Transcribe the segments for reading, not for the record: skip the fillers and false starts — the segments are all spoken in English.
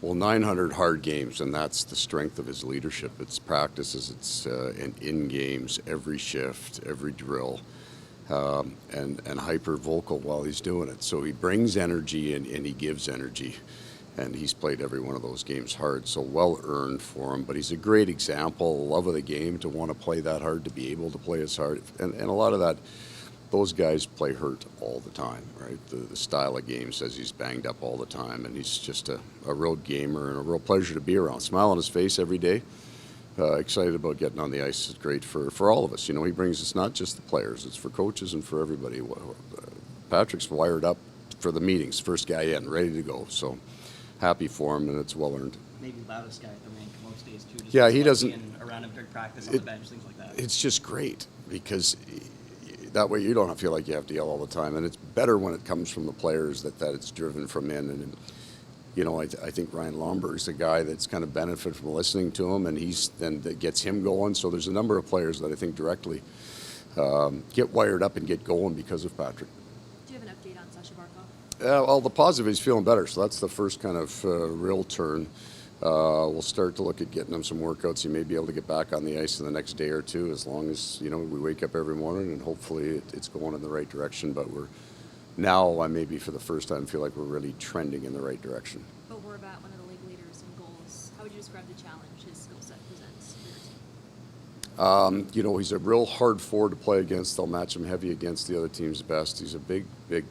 Well, 900 hard games, and that's the strength of his leadership. It's practices, it's in games, every shift, every drill, and hyper vocal while he's doing it. So he brings energy and he gives energy, and he's played every one of those games hard. So well earned for him. But he's a great example, love of the game, to want to play that hard, to be able to play as hard, and a lot of that. Those guys play hurt all the time, right? The style of game says he's banged up all the time, and he's just a real gamer and a real pleasure to be around. Smile on his face every day. Excited about getting on the ice. It's great for all of us. You know, he brings us not just the players, it's for coaches and for everybody. Patric's wired up for the meetings, first guy in, ready to go. So happy for him, and it's well earned. Maybe loudest guy at the rink most days too. Just yeah, he doesn't. Being around him during practice, on the bench, things like that. It's just great because that way you don't feel like you have to yell all the time, and it's better when it comes from the players that it's driven from in. And you know, I think Ryan Lomberg's the guy that's kind of benefited from listening to him, and that gets him going. So there's a number of players that I think directly get wired up and get going because of Patric. Do you have an update on Sasha Barkov? Well, the positive, he's feeling better, so that's the first kind of real turn. We'll start to look at getting him some workouts. He may be able to get back on the ice in the next day or two, as long as, you know, we wake up every morning and hopefully it's going in the right direction. But I maybe for the first time feel like we're really trending in the right direction. But we're about one of the league leaders in goals. How would you describe the challenge his skill set presents for your team? You know, he's a real hard forward to play against. They'll match him heavy against the other team's best. He's a big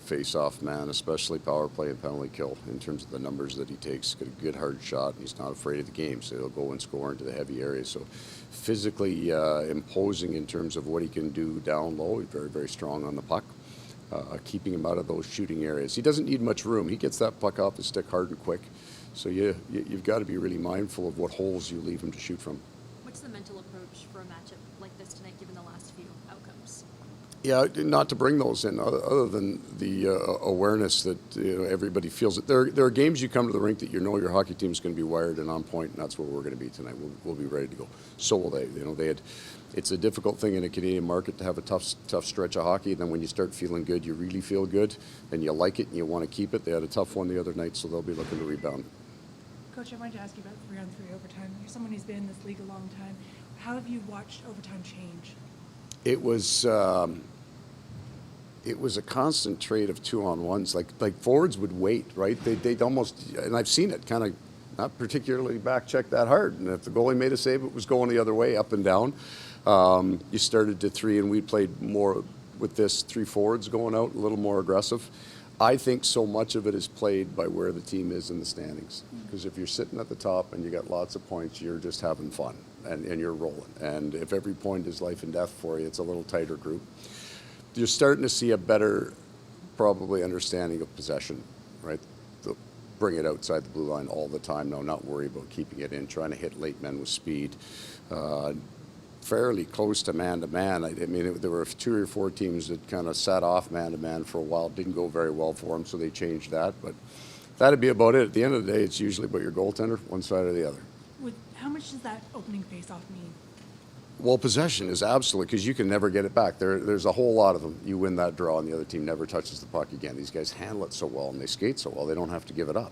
face-off man, especially power play and penalty kill in terms of the numbers that he takes. Got a good hard shot, and he's not afraid of the game, so he'll go and score into the heavy areas. So physically imposing in terms of what he can do down low. He's very, very strong on the puck, keeping him out of those shooting areas. He doesn't need much room. He gets that puck off his stick hard and quick. So you've got to be really mindful of what holes you leave him to shoot from. What's the mental approach for a matchup like this tonight, given the last few outcomes? Yeah, not to bring those in, other than the awareness that everybody feels it. There are games you come to the rink that you know your hockey team is going to be wired and on point, and that's where we're going to be tonight. We'll be ready to go. So will they. You know, it's a difficult thing in a Canadian market to have a tough stretch of hockey. And then when you start feeling good, you really feel good, and you like it, and you want to keep it. They had a tough one the other night, so they'll be looking to rebound. Coach, I wanted to ask you about 3-on-3 overtime. You're someone who's been in this league a long time. How have you watched overtime change? It was a constant trade of 2-on-1s. Like forwards would wait, right? They'd almost, and I've seen it, kind of not particularly back check that hard. And if the goalie made a save, it was going the other way, up and down. You started to 3, and we played more with this 3 forwards going out, a little more aggressive. I think so much of it is played by where the team is in the standings. Because if you're sitting at the top and you got lots of points, you're just having fun and you're rolling. And if every point is life and death for you, it's a little tighter group. You're starting to see a better, probably, understanding of possession, right? They'll bring it outside the blue line all the time now, not worry about keeping it in, trying to hit late men with speed. Fairly close to man-to-man. I mean, there were 2 or 4 teams that kind of sat off man-to-man for a while. Didn't go very well for them, so they changed that. But that'd be about it. At the end of the day, it's usually about your goaltender, one side or the other. How much does that opening face-off mean? Well, possession is absolute, because you can never get it back. There's a whole lot of them. You win that draw, and the other team never touches the puck again. These guys handle it so well, and they skate so well, they don't have to give it up.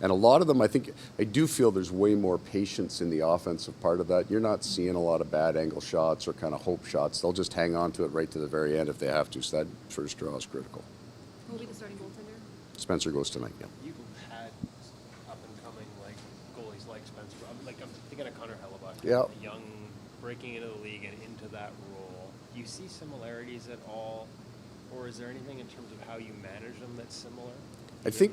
And a lot of them, I do feel there's way more patience in the offensive part of that. You're not seeing a lot of bad angle shots or kind of hope shots. They'll just hang on to it right to the very end if they have to. So that first draw is critical. Who will be the starting goaltender? Spencer goes tonight, yeah. You've had up-and-coming goalies like Spencer. I'm thinking of Connor Hellebuck. Yeah. Young, breaking into the league and into that role. Do you see similarities at all? Or is there anything in terms of how you manage them that's similar? I think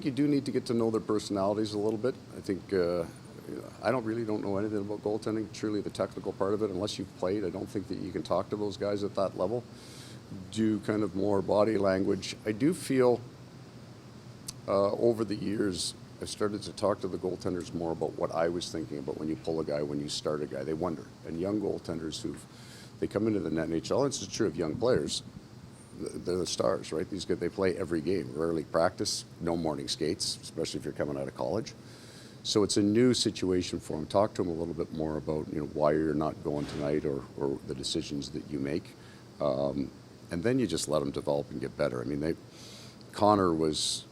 you do need to get to know their personalities a little bit. I think I don't know anything about goaltending, truly the technical part of it. Unless you've played, I don't think that you can talk to those guys at that level. Do kind of more body language. I do feel over the years I started to talk to the goaltenders more about what I was thinking about when you pull a guy, when you start a guy. They wonder. And young goaltenders they come into the NHL, it's true of young players. They're the stars, right? These guys, they play every game, rarely practice, no morning skates, especially if you're coming out of college. So it's a new situation for them. Talk to them a little bit more about why you're not going tonight or the decisions that you make. And then you just let them develop and get better. I mean, Connor was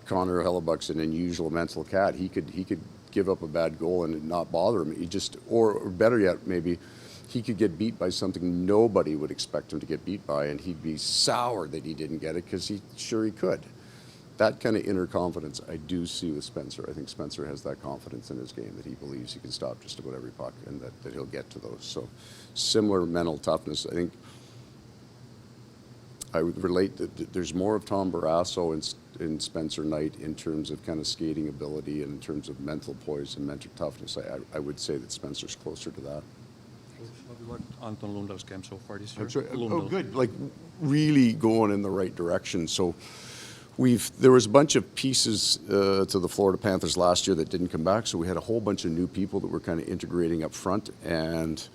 Connor Hellebuck's an unusual mental cat. He could give up a bad goal and it not bother him. He just, or better yet, maybe he could get beat by something nobody would expect him to get beat by, and he'd be sour that he didn't get it because he could. That kind of inner confidence I do see with Spencer. I think Spencer has that confidence in his game that he believes he can stop just about every puck and that he'll get to those. So similar mental toughness. I think I would relate that there's more of Tom Barrasso in Spencer Knight in terms of kind of skating ability and in terms of mental poise and mental toughness. I would say that Spencer's closer to that. What do you like Anton Lundell's game so far this year? That's right. Oh, Lundell. good. Like really going in the right direction. So there was a bunch of pieces to the Florida Panthers last year that didn't come back. So we had a whole bunch of new people that were kind of integrating up front, and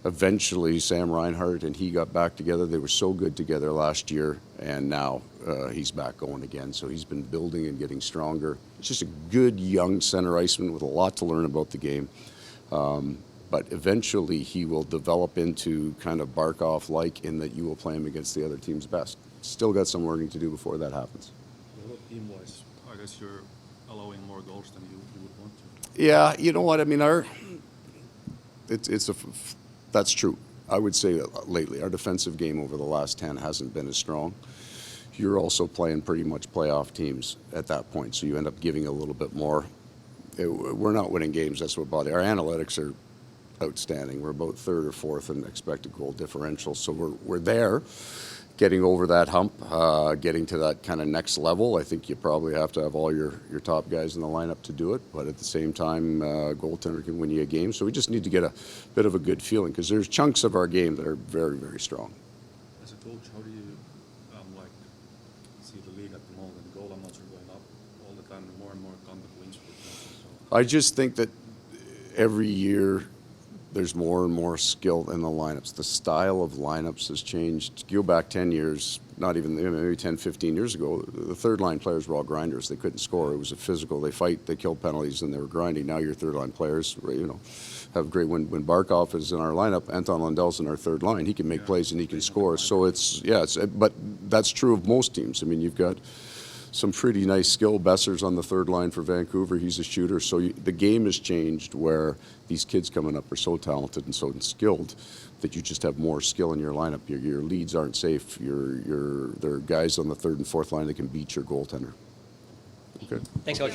eventually Sam Reinhart and he got back together. They were so good together last year, and now he's back going again. So he's been building and getting stronger. It's just a good young center iceman with a lot to learn about the game. But eventually he will develop into kind of Barkov-like in that you will play him against the other team's best. Still got some learning to do before that happens. Team-wise, I guess you're allowing more goals than you would want to. Yeah, you know what? I mean, that's true. I would say that lately our defensive game over the last 10 hasn't been as strong. You're also playing pretty much playoff teams at that point, so you end up giving a little bit more. We're not winning games. That's what bothers. Our analytics are outstanding. We're about third or fourth in expected goal differential, so we're there. Getting over that hump, getting to that kind of next level. I think you probably have to have all your top guys in the lineup to do it, but at the same time, goaltender can win you a game. So we just need to get a bit of a good feeling because there's chunks of our game that are very, very strong. As a coach, how do you see the league at the moment? The goal amounts are going up all the time. More and more contact wins. I just think that every year there's more and more skill in the lineups. The style of lineups has changed. Go back 10 years, not even maybe 10, 15 years ago, the third line players were all grinders. They couldn't score. It was a physical. They fight, they kill penalties, and they were grinding. Now your third line players, have great. When Barkov is in our lineup, Anton Lundell's in our third line. He can make plays and he can score. So but that's true of most teams. I mean, you've got some pretty nice skill. Besser's on the third line for Vancouver. He's a shooter. So the game has changed where these kids coming up are so talented and so skilled that you just have more skill in your lineup. Your leads aren't safe. There are guys on the third and fourth line that can beat your goaltender. Okay. Thanks, Coach.